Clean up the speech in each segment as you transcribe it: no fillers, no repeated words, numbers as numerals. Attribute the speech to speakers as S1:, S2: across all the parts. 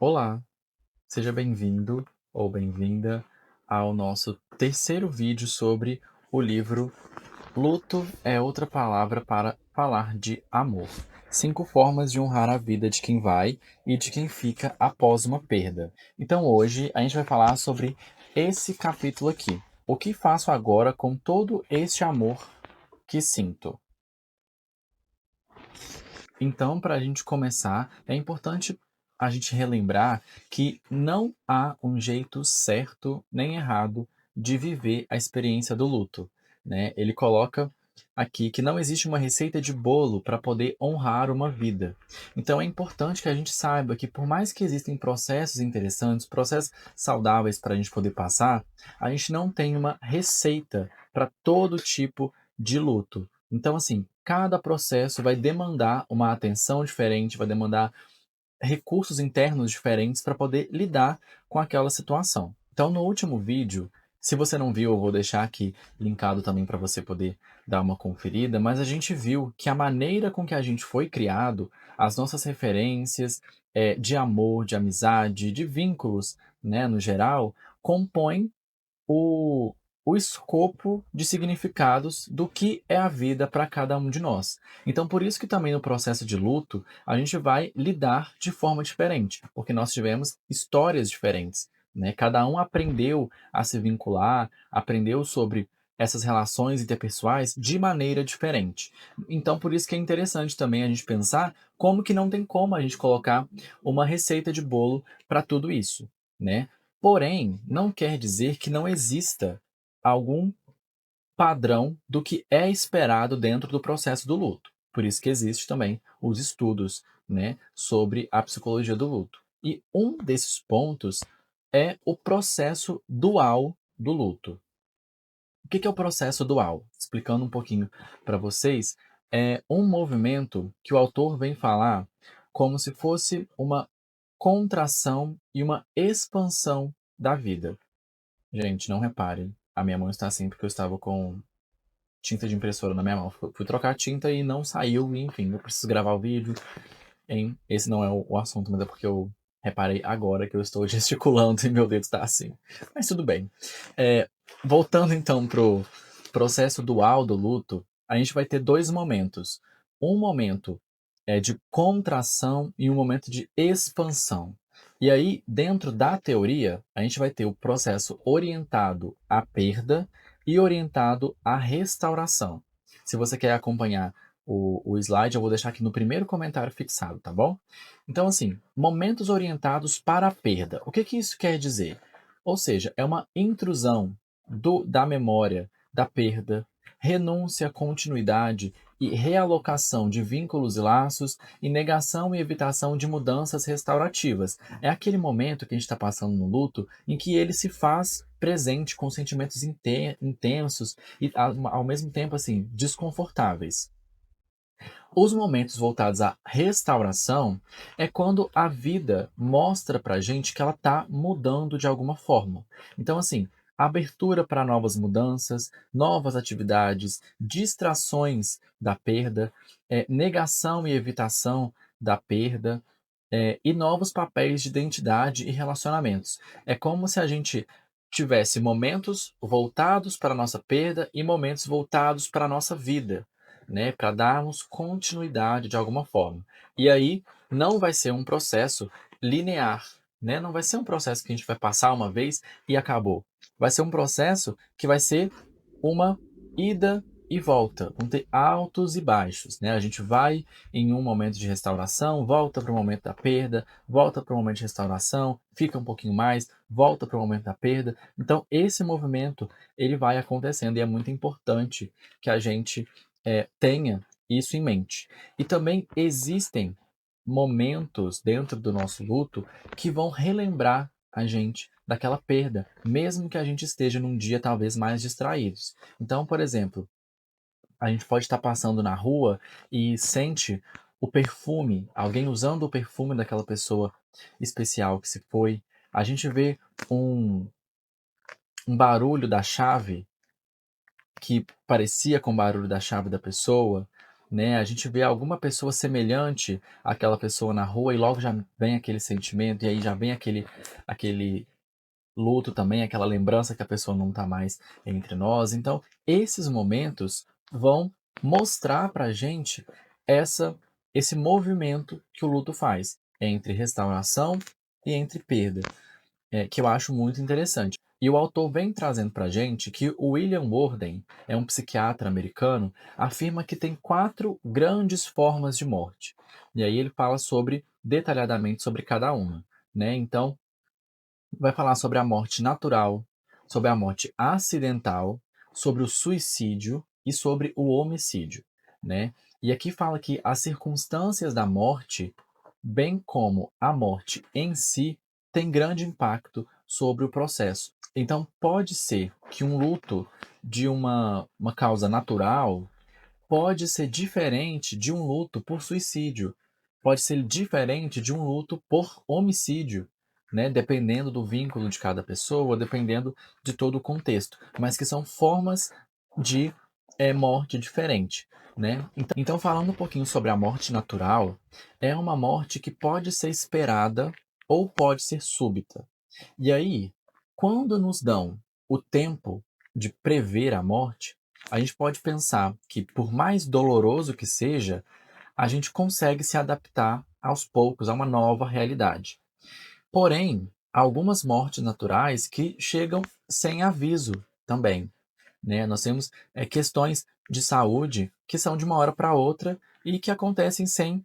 S1: Olá, seja bem-vindo ou bem-vinda ao nosso terceiro vídeo sobre o livro Luto é outra palavra para falar de amor. 5 formas de honrar a vida de quem vai e de quem fica após uma perda. Então hoje a gente vai falar sobre esse capítulo aqui. O que faço agora com todo este amor que sinto? Então, para a gente começar, é importante a gente relembrar que não há um jeito certo nem errado de viver a experiência do luto, né? Ele coloca aqui que não existe uma receita de bolo para poder honrar uma vida. Então é importante que a gente saiba que por mais que existem processos interessantes, processos saudáveis para a gente poder passar, a gente não tem uma receita para todo tipo de luto. Então, assim, cada processo vai demandar uma atenção diferente, vai demandar recursos internos diferentes para poder lidar com aquela situação. Então, no último vídeo, se você não viu, eu vou deixar aqui linkado também para você poder dar uma conferida, mas a gente viu que a maneira com que a gente foi criado, as nossas referências de amor, de amizade, de vínculos, né, no geral, compõem o, o escopo de significados do que é a vida para cada um de nós. Então, por isso que também no processo de luto, a gente vai lidar de forma diferente, porque nós tivemos histórias diferentes, né? Cada um aprendeu a se vincular, aprendeu sobre essas relações interpessoais de maneira diferente. Então, por isso que é interessante também a gente pensar como que não tem como a gente colocar uma receita de bolo para tudo isso, né? Porém, não quer dizer que não exista algum padrão do que é esperado dentro do processo do luto. Por isso que existe também os estudos, né, sobre a psicologia do luto. E um desses pontos é o processo dual do luto. O que é o processo dual? Explicando um pouquinho para vocês, é um movimento que o autor vem falar como se fosse uma contração e uma expansão da vida. Gente, não reparem, a minha mão está assim porque eu estava com tinta de impressora na minha mão. Fui trocar a tinta e não saiu, e, enfim, eu preciso gravar o vídeo. Hein? Esse não é o assunto, mas é porque eu reparei agora que eu estou gesticulando e meu dedo está assim. Mas tudo bem. É, voltando então pro processo dual do luto, a gente vai ter dois momentos. Um momento de contração e um momento de expansão. E aí, dentro da teoria, a gente vai ter o processo orientado à perda e orientado à restauração. Se você quer acompanhar o slide, eu vou deixar aqui no primeiro comentário fixado, tá bom? Então, assim, momentos orientados para a perda. O que que isso quer dizer? Ou seja, é uma intrusão da memória, da perda, renúncia à continuidade e realocação de vínculos e laços e negação e evitação de mudanças restaurativas. É aquele momento que a gente está passando no luto em que ele se faz presente com sentimentos intensos e ao mesmo tempo assim desconfortáveis. Os momentos voltados à restauração é quando a vida mostra pra gente que ela está mudando de alguma forma. Então, assim, abertura para novas mudanças, novas atividades, distrações da perda, negação e evitação da perda, e novos papéis de identidade e relacionamentos. É como se a gente tivesse momentos voltados para a nossa perda e momentos voltados para a nossa vida, né, para darmos continuidade de alguma forma. E aí não vai ser um processo linear, né? Não vai ser um processo que a gente vai passar uma vez e acabou. Vai ser um processo que vai ser uma ida e volta, vão ter altos e baixos, né? A gente vai em um momento de restauração, volta para o momento da perda, volta para o momento de restauração, fica um pouquinho mais, volta para o momento da perda. Então, esse movimento ele vai acontecendo e é muito importante que a gente tenha isso em mente. E também existem momentos dentro do nosso luto que vão relembrar a gente daquela perda, mesmo que a gente esteja num dia talvez mais distraídos. Então, por exemplo, a gente pode estar passando na rua e sente o perfume, alguém usando o perfume daquela pessoa especial que se foi. A gente vê um, um barulho da chave que parecia com o barulho da chave da pessoa, né? A gente vê alguma pessoa semelhante àquela pessoa na rua e logo já vem aquele sentimento, e aí já vem aquele luto também, aquela lembrança que a pessoa não está mais entre nós. Então, esses momentos vão mostrar para a gente essa, esse movimento que o luto faz entre restauração e entre perda, que eu acho muito interessante. E o autor vem trazendo para a gente que o William Worden, é um psiquiatra americano, afirma que tem 4 grandes formas de morte. E aí ele fala detalhadamente sobre cada uma, né? Então, vai falar sobre a morte natural, sobre a morte acidental, sobre o suicídio e sobre o homicídio, né? E aqui fala que as circunstâncias da morte, bem como a morte em si, tem grande impacto sobre o processo. Então, pode ser que um luto de uma causa natural pode ser diferente de um luto por suicídio, pode ser diferente de um luto por homicídio, né? Dependendo do vínculo de cada pessoa, dependendo de todo o contexto, mas que são formas de morte diferente, né? Então, falando um pouquinho sobre a morte natural, é uma morte que pode ser esperada ou pode ser súbita. E aí, quando nos dão o tempo de prever a morte, a gente pode pensar que, por mais doloroso que seja, a gente consegue se adaptar aos poucos a uma nova realidade. Porém, há algumas mortes naturais que chegam sem aviso também, né? Nós temos questões de saúde que são de uma hora para outra e que acontecem sem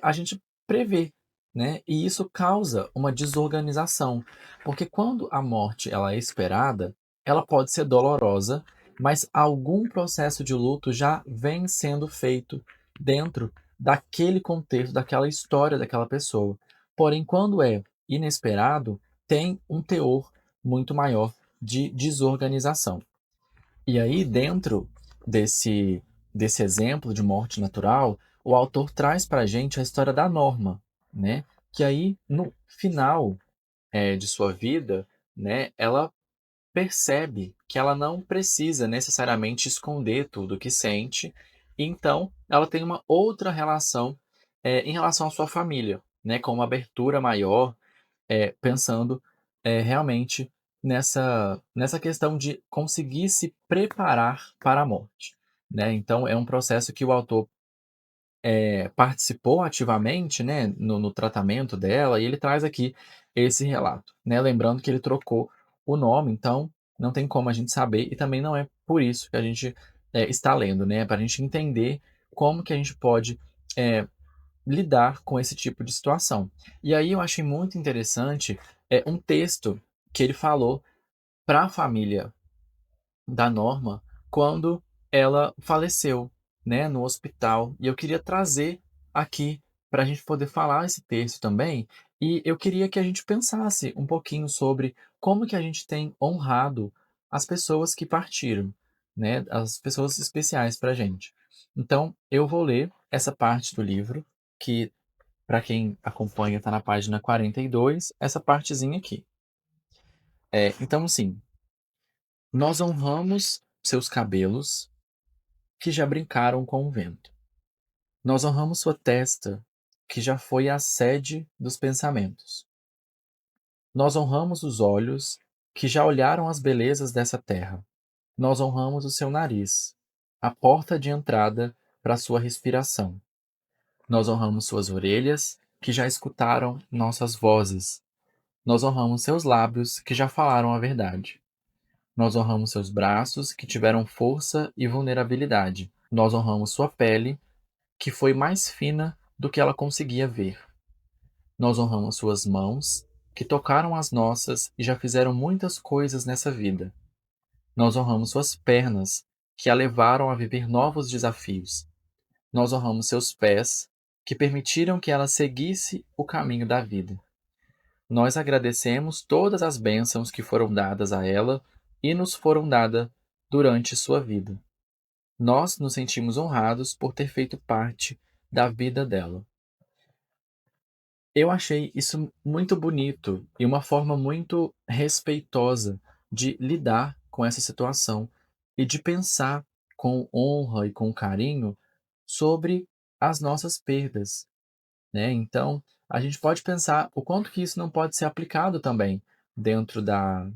S1: a gente prever, né? E isso causa uma desorganização, porque quando a morte ela é esperada, ela pode ser dolorosa, mas algum processo de luto já vem sendo feito dentro daquele contexto, daquela história daquela pessoa. Porém, quando é inesperado, tem um teor muito maior de desorganização. E aí, dentro desse exemplo de morte natural, o autor traz para a gente a história da Norma, né? Que aí, no final de sua vida, né, ela percebe que ela não precisa necessariamente esconder tudo o que sente, e então ela tem uma outra relação em relação à sua família, né, com uma abertura maior, pensando realmente nessa questão de conseguir se preparar para a morte, né? Então é um processo que o autor participou ativamente, né, no tratamento dela, e ele traz aqui esse relato, né? Lembrando que ele trocou o nome, então não tem como a gente saber, e também não é por isso que a gente está lendo, né? Para a gente entender como que a gente pode é, lidar com esse tipo de situação. E aí eu achei muito interessante um texto que ele falou para a família da Norma quando ela faleceu, né, no hospital. E eu queria trazer aqui para a gente poder falar esse texto também. E eu queria que a gente pensasse um pouquinho sobre como que a gente tem honrado as pessoas que partiram, né, as pessoas especiais para a gente. Então, eu vou ler essa parte do livro, que para quem acompanha está na página 42, essa partezinha aqui. Então, assim, nós honramos seus cabelos que já brincaram com o vento. Nós honramos sua testa, que já foi a sede dos pensamentos. Nós honramos os olhos, que já olharam as belezas dessa terra. Nós honramos o seu nariz, a porta de entrada para sua respiração. Nós honramos suas orelhas, que já escutaram nossas vozes. Nós honramos seus lábios, que já falaram a verdade. Nós honramos seus braços, que tiveram força e vulnerabilidade. Nós honramos sua pele, que foi mais fina do que ela conseguia ver. Nós honramos suas mãos, que tocaram as nossas e já fizeram muitas coisas nessa vida. Nós honramos suas pernas, que a levaram a viver novos desafios. Nós honramos seus pés, que permitiram que ela seguisse o caminho da vida. Nós agradecemos todas as bênçãos que foram dadas a ela e nos foram dadas durante sua vida. Nós nos sentimos honrados por ter feito parte da vida dela. Eu achei isso muito bonito e uma forma muito respeitosa de lidar com essa situação e de pensar com honra e com carinho sobre as nossas perdas, né. Então, a gente pode pensar o quanto que isso não pode ser aplicado também dentro da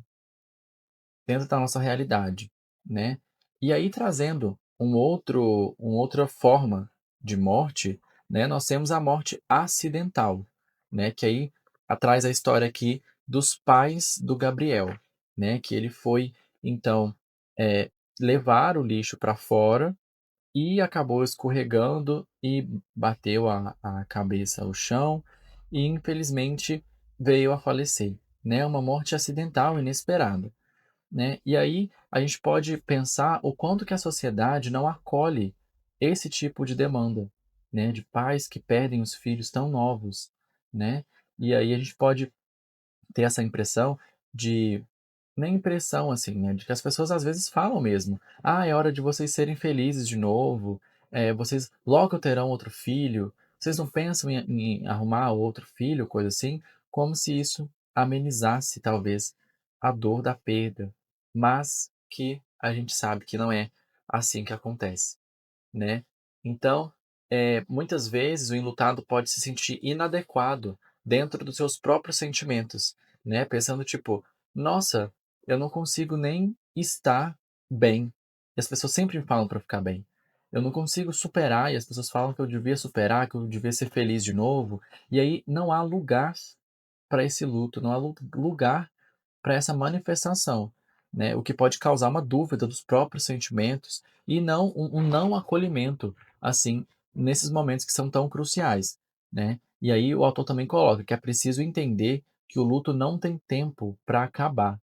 S1: dentro da nossa realidade, né. E aí trazendo uma outra forma de morte, né, nós temos a morte acidental, né, que aí traz a história aqui dos pais do Gabriel, né, que ele foi então, levar o lixo para fora e acabou escorregando e bateu a cabeça ao chão e infelizmente veio a falecer, né, uma morte acidental inesperada, né. E aí a gente pode pensar o quanto que a sociedade não acolhe esse tipo de demanda, né, de pais que perdem os filhos tão novos, né. E aí a gente pode ter essa impressão de nem impressão, assim, né, de que as pessoas às vezes falam mesmo: "Ah, é hora de vocês serem felizes de novo, vocês logo terão outro filho, vocês não pensam em arrumar outro filho", coisa assim, como se isso amenizasse talvez a dor da perda, mas que a gente sabe que não é assim que acontece, né. Então, muitas vezes o enlutado pode se sentir inadequado dentro dos seus próprios sentimentos, né, pensando tipo: "Nossa, eu não consigo nem estar bem, e as pessoas sempre me falam para ficar bem. Eu não consigo superar e as pessoas falam que eu devia superar, que eu devia ser feliz de novo", e aí não há lugar para esse luto, não há lugar para essa manifestação, né, o que pode causar uma dúvida dos próprios sentimentos e não um não acolhimento, assim, nesses momentos que são tão cruciais, né. E aí o autor também coloca que é preciso entender que o luto não tem tempo para acabar.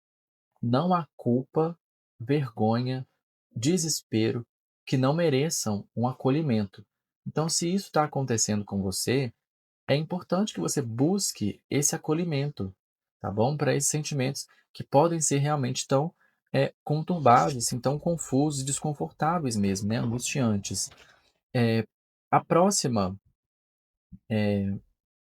S1: Não há culpa, vergonha, desespero que não mereçam um acolhimento. Então, se isso está acontecendo com você, é importante que você busque esse acolhimento, tá bom? Para esses sentimentos que podem ser realmente tão, conturbados, assim, tão confusos e desconfortáveis mesmo, né, angustiantes. A próxima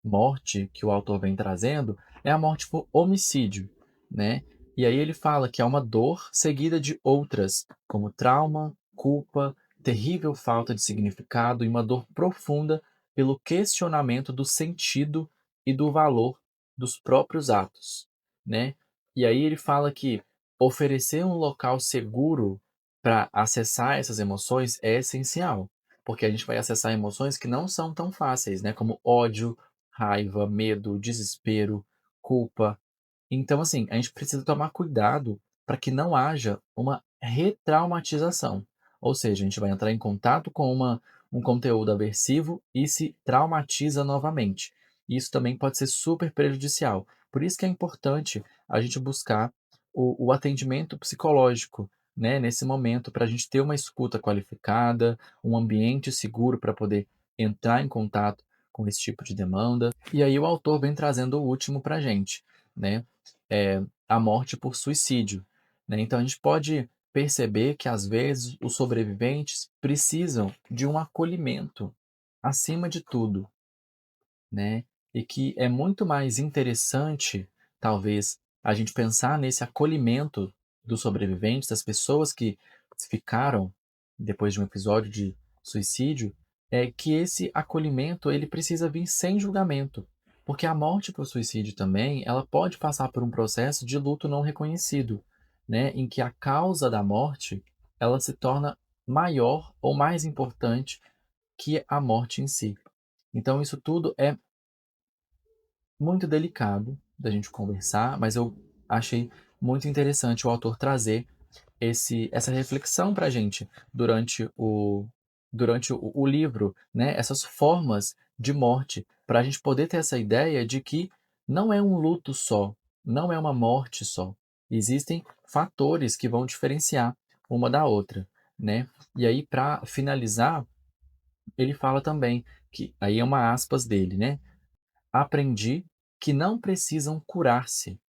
S1: morte que o autor vem trazendo é a morte por homicídio, né. E aí ele fala que é uma dor seguida de outras, como trauma, culpa, terrível falta de significado e uma dor profunda pelo questionamento do sentido e do valor dos próprios atos, né. E aí ele fala que oferecer um local seguro para acessar essas emoções é essencial, porque a gente vai acessar emoções que não são tão fáceis, né, como ódio, raiva, medo, desespero, culpa. Então, assim, a gente precisa tomar cuidado para que não haja uma retraumatização. Ou seja, a gente vai entrar em contato com um conteúdo aversivo e se traumatiza novamente. Isso também pode ser super prejudicial. Por isso que é importante a gente buscar o atendimento psicológico, né, nesse momento, para a gente ter uma escuta qualificada, um ambiente seguro para poder entrar em contato com esse tipo de demanda. E aí o autor vem trazendo o último para a gente, né? A morte por suicídio, né? Então a gente pode perceber que às vezes os sobreviventes precisam de um acolhimento acima de tudo, né? E que é muito mais interessante, talvez, a gente pensar nesse acolhimento dos sobreviventes, das pessoas que ficaram depois de um episódio de suicídio, é que esse acolhimento ele precisa vir sem julgamento, porque a morte por suicídio também, ela pode passar por um processo de luto não reconhecido, né, em que a causa da morte, ela se torna maior ou mais importante que a morte em si. Então isso tudo é muito delicado da gente conversar, mas eu achei muito interessante o autor trazer essa reflexão para a gente durante o livro, né? Essas formas de morte, para a gente poder ter essa ideia de que não é um luto só, não é uma morte só. Existem fatores que vão diferenciar uma da outra, né? E aí, para finalizar, ele fala também que, aí é uma aspas dele, né? Aprendi que não precisam curar-se,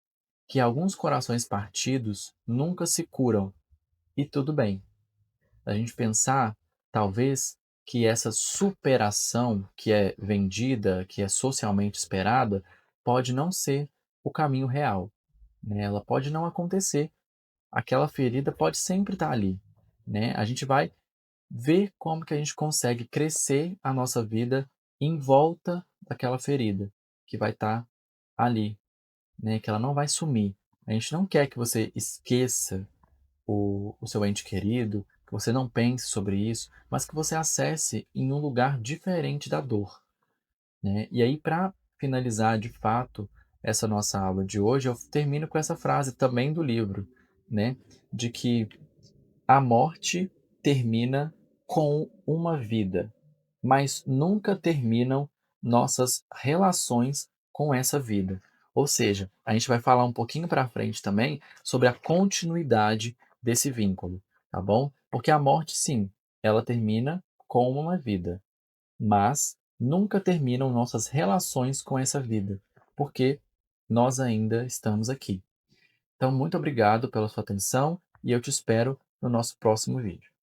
S1: que alguns corações partidos nunca se curam, e tudo bem. A gente pensar, talvez, que essa superação que é vendida, que é socialmente esperada, pode não ser o caminho real, né? Ela pode não acontecer. Aquela ferida pode sempre estar ali, né? A gente vai ver como que a gente consegue crescer a nossa vida em volta daquela ferida, que vai estar ali, né, que ela não vai sumir. A gente não quer que você esqueça o seu ente querido, que você não pense sobre isso, mas que você acesse em um lugar diferente da dor, né. E aí, para finalizar de fato essa nossa aula de hoje, eu termino com essa frase também do livro, né, de que a morte termina com uma vida, mas nunca terminam nossas relações com essa vida. Ou seja, a gente vai falar um pouquinho para frente também sobre a continuidade desse vínculo, tá bom? Porque a morte, sim, ela termina com uma vida, mas nunca terminam nossas relações com essa vida, porque nós ainda estamos aqui. Então, muito obrigado pela sua atenção e eu te espero no nosso próximo vídeo.